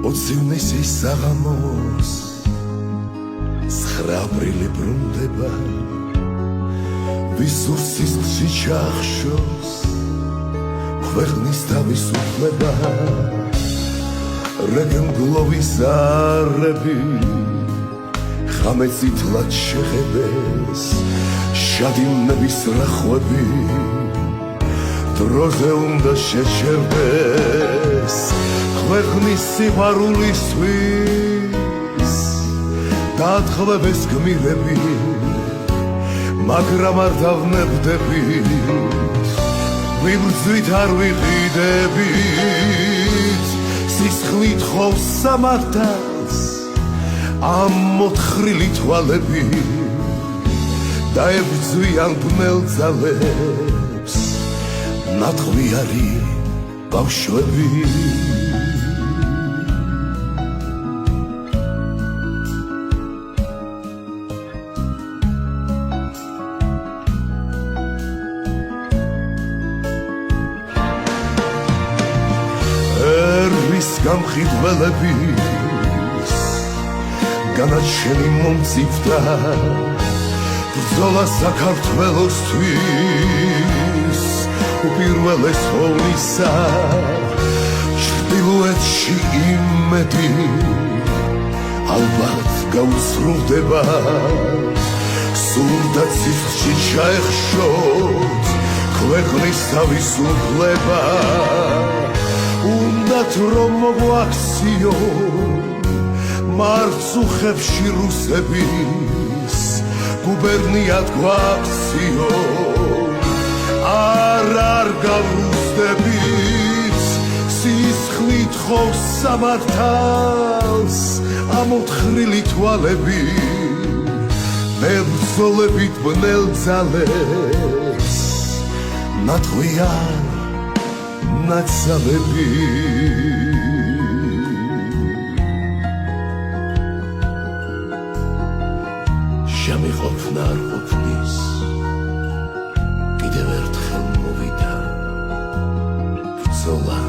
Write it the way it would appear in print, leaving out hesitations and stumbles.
ოცივნის ის საღამოს ცხრა აპრილი ბრუნდება ვისურს სისხლში ჩახშობს ქვეყნის თავისუფლება რეგენგლოვის არები ხამეცითლად შეხედეს შადინების რახვები დროზე უნდა შეჩერდეს ქვეყნის სიყვარულისთვის დაათხოვებეს გმირები მაგრამ არ დავნებდებით ვიბრძვით არ ვიყიდებით სისხლით ხოვს სამართალს ამ მოთხრილი თვალები დაებრძვიან ბნელძალებს ნათხვიარი ბავშვები გამხიდველების განაჩენი მომწიფდა ბრძოლა საქართველოსთვის უპირველეს ოვნისა ჩრდილოეთში იმედი ალბათ გაუსრულდება სურდა ციხში ჩაეხშოთ ქვეყნის თავისუფლება უნდათ რომ მოგვაქციო მარცუხებში რუსების გუბერნიად გვაქციო არ გავრუსდებით სისხლით ხოვს სამართალს ამოთხრილი თვალები მებრძოლებით ბნელძალებს ნათხვიან ნაცავები ჟამი ყოფნა არ ყოფნის კიდევ ერთხელ მოვიდა ბრძოლა